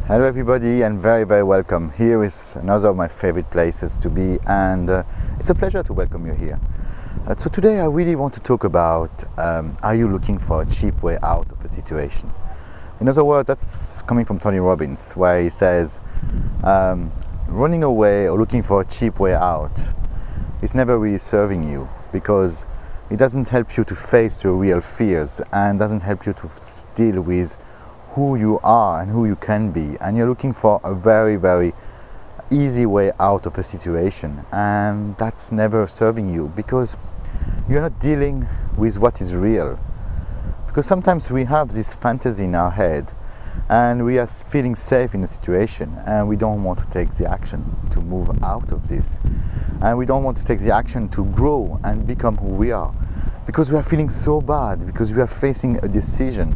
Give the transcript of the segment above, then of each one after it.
Hello everybody, and very welcome. Here is another of my favorite places to be, and it's a pleasure to welcome you here. So today I really want to talk about are you looking for a cheap way out of a situation? In other words, that's coming from Tony Robbins, where he says running away or looking for a cheap way out is never really serving you, because it doesn't help you to face your real fears and doesn't help you to deal with who you are and who you can be, and you're looking for a very easy way out of a situation, and that's never serving you, because you're not dealing with what is real. Because sometimes we have this fantasy in our head and we are feeling safe in a situation, and we don't want to take the action to move out of this, and we don't want to take the action to grow and become who we are, because we are feeling so bad, because we are facing a decision.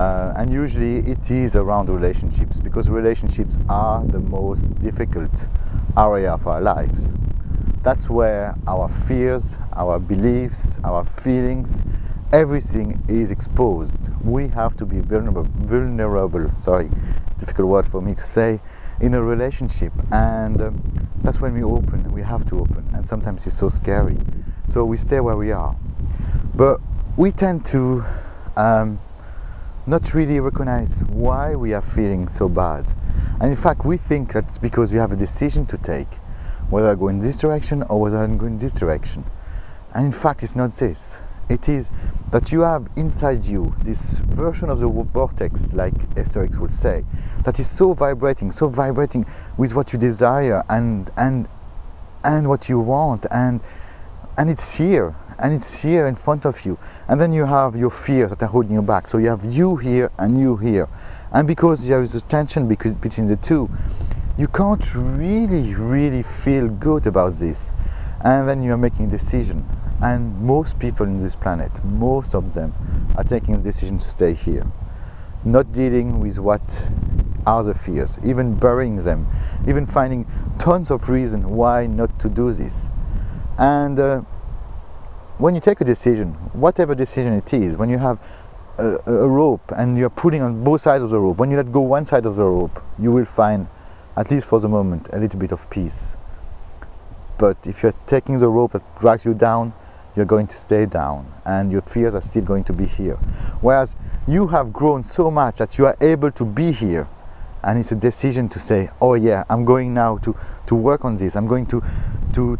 And usually it is around relationships, because relationships are the most difficult area of our lives. That's where our fears, our beliefs, our feelings, everything is exposed. We have to be vulnerable, sorry, difficult word for me to say, in a relationship, and that's when we have to open, and sometimes it's so scary, so we stay where we are. But we tend to not really recognize why we are feeling so bad, and in fact we think that's because we have a decision to take, whether I go in this direction or whether I'm going in this direction. And in fact it's not this. It is that you have inside you this version of the vortex, like Asterix would say, that is so vibrating with what you desire and what you want, and it's here. And it's here in front of you. And then you have your fears that are holding you back. So you have you here and you here. And because there is this tension between the two, you can't really feel good about this. And then you are making a decision. And most people in this planet, most of them, are taking a decision to stay here. Not dealing with what are the fears, even burying them, even finding tons of reasons why not to do this. And when you take a decision, whatever decision it is, when you have a rope and you're pulling on both sides of the rope, when you let go one side of the rope, you will find, at least for the moment, a little bit of peace. But if you're taking the rope that drags you down, you're going to stay down, and your fears are still going to be here. Whereas you have grown so much that you are able to be here, and it's a decision to say, oh yeah, I'm going now to work on this, I'm going to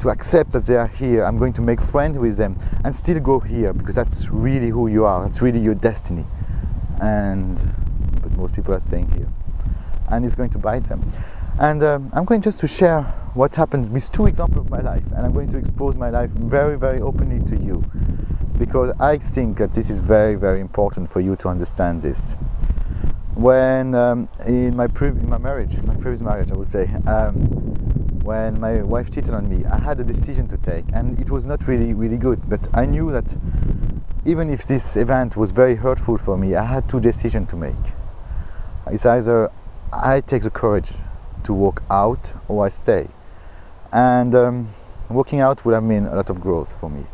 accept that they are here, I'm going to make friends with them and still go here, because that's really who you are, that's really your destiny. But most people are staying here, and it's going to bite them. And I'm going just to share what happened with two examples of my life, and I'm going to expose my life very openly to you, because I think that this is very important for you to understand this. When in my previous marriage, I would say, when my wife cheated on me, I had a decision to take, and it was not really good, but I knew that even if this event was very hurtful for me, I had two decisions to make. It's either I take the courage to walk out or I stay. And walking out would have been a lot of growth for me.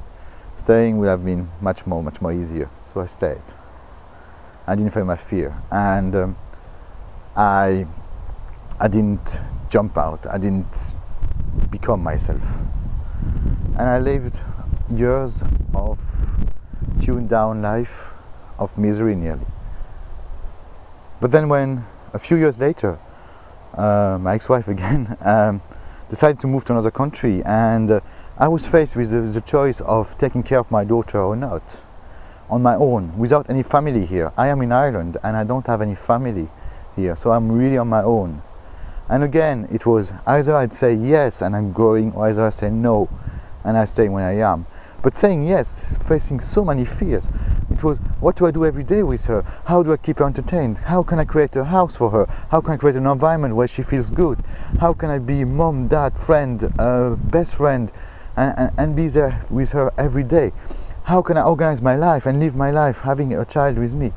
Staying would have been much more easier, so I stayed. I didn't feel my fear, and I didn't jump out, I didn't become myself, and I lived years of tuned down life of misery nearly. But then when a few years later my ex-wife again decided to move to another country, and I was faced with the choice of taking care of my daughter or not, on my own, without any family here. I am in Ireland and I don't have any family here, so I'm really on my own. And again, it was either I'd say yes and I'm growing, or either I say no and I stay when I am. But saying yes, facing so many fears, it was, what do I do every day with her? How do I keep her entertained? How can I create a house for her? How can I create an environment where she feels good? How can I be mom, dad, friend, best friend, and be there with her every day? How can I organize my life and live my life having a child with me?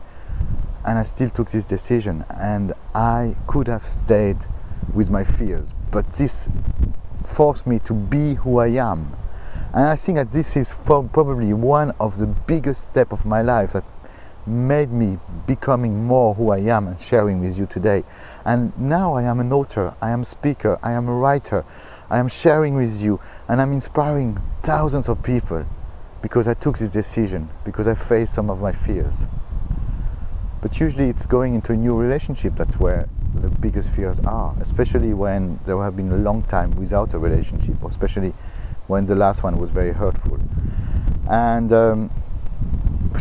And I still took this decision, and I could have stayed with my fears, but this forced me to be who I am. And I think that this is probably one of the biggest steps of my life that made me becoming more who I am and sharing with you today. And now I am an author, I am a speaker, I am a writer, I am sharing with you, and I'm inspiring thousands of people because I took this decision, because I faced some of my fears. But usually it's going into a new relationship that's where the biggest fears are, especially when there have been a long time without a relationship, or especially when the last one was very hurtful. And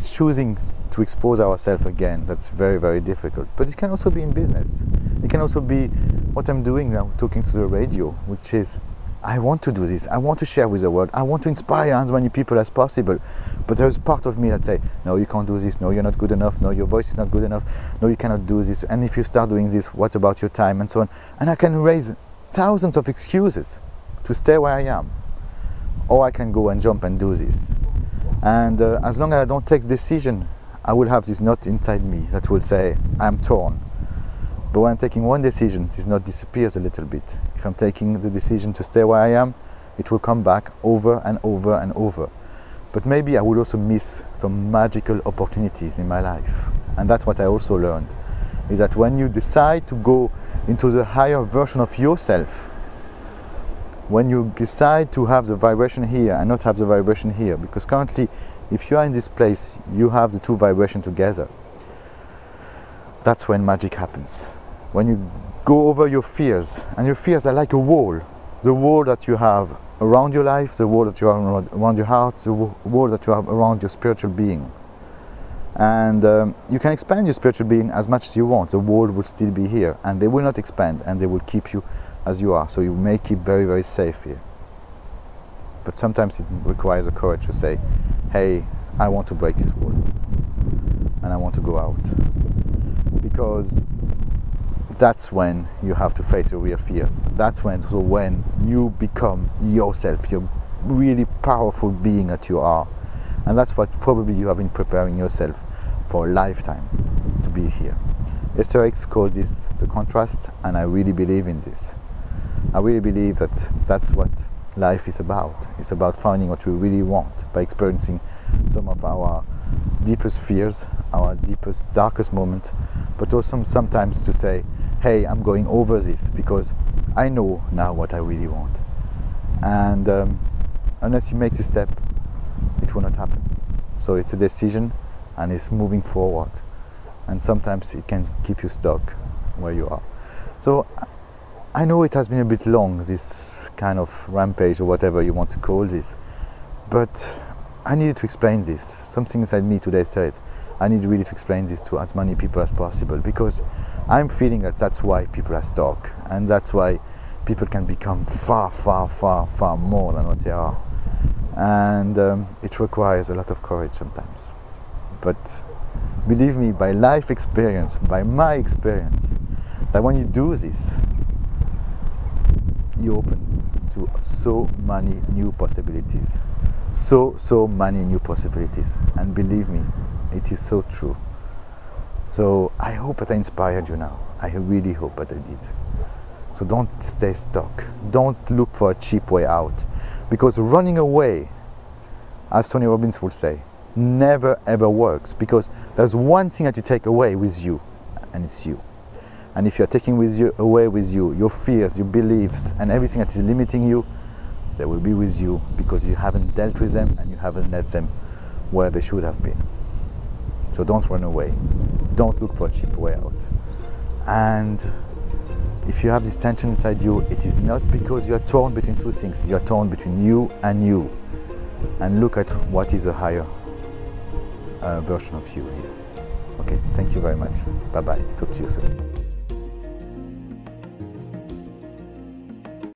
choosing to expose ourselves again, that's very, very difficult. But it can also be in business. It can also be what I'm doing now, talking to the radio, which is, I want to do this, I want to share with the world, I want to inspire as many people as possible. But there's part of me that say, no, you can't do this, no, you're not good enough, no, your voice is not good enough, no, you cannot do this, and if you start doing this, what about your time, and so on. And I can raise thousands of excuses to stay where I am. Or I can go and jump and do this. And as long as I don't take decision, I will have this knot inside me that will say, I'm torn. But when I'm taking one decision, this knot disappears a little bit. If I'm taking the decision to stay where I am, it will come back over and over and over. But maybe I will also miss some magical opportunities in my life. And that's what I also learned, is that when you decide to go into the higher version of yourself, when you decide to have the vibration here and not have the vibration here, because currently, if you are in this place, you have the two vibrations together. That's when magic happens. When you go over your fears, and your fears are like a wall, the wall that you have around your life, the wall that you have around your heart, the wall that you have around your spiritual being. And you can expand your spiritual being as much as you want, the wall will still be here, and they will not expand, and they will keep you as you are, so you may keep very, very safe here. But sometimes it requires a courage to say, hey, I want to break this wall, and I want to go out. Because that's when you have to face your real fears. That's when you become yourself, your really powerful being that you are. And that's what probably you have been preparing yourself for a lifetime to be here. Esther X called this the contrast, and I really believe in this. I really believe that that's what life is about. It's about finding what we really want by experiencing some of our deepest fears, our deepest, darkest moments, but also sometimes to say, hey, I'm going over this because I know now what I really want. And unless you make this step, it will not happen. So it's a decision, and it's moving forward. And sometimes it can keep you stuck where you are. So I know it has been a bit long, this kind of rampage or whatever you want to call this, but I needed to explain this. Something inside me today said, I need really to explain this to as many people as possible, because I'm feeling that that's why people are stuck, and that's why people can become far, far, far, far more than what they are. And it requires a lot of courage sometimes. But believe me, by life experience, by my experience, that when you do this, you open to so many new possibilities. So many new possibilities. And believe me, it is so true. So I hope that I inspired you now. I really hope that I did. So don't stay stuck. Don't look for a cheap way out. Because running away, as Tony Robbins would say, never ever works. Because there's one thing that you take away with you, and it's you. And if you're taking away with you your fears, your beliefs, and everything that is limiting you, they will be with you because you haven't dealt with them and you haven't let them where they should have been. So don't run away. Don't look for a cheap way out. And if you have this tension inside you, it is not because you are torn between two things. You are torn between you and you. And look at what is a higher version of you here. Okay, thank you very much. Bye-bye. Talk to you soon.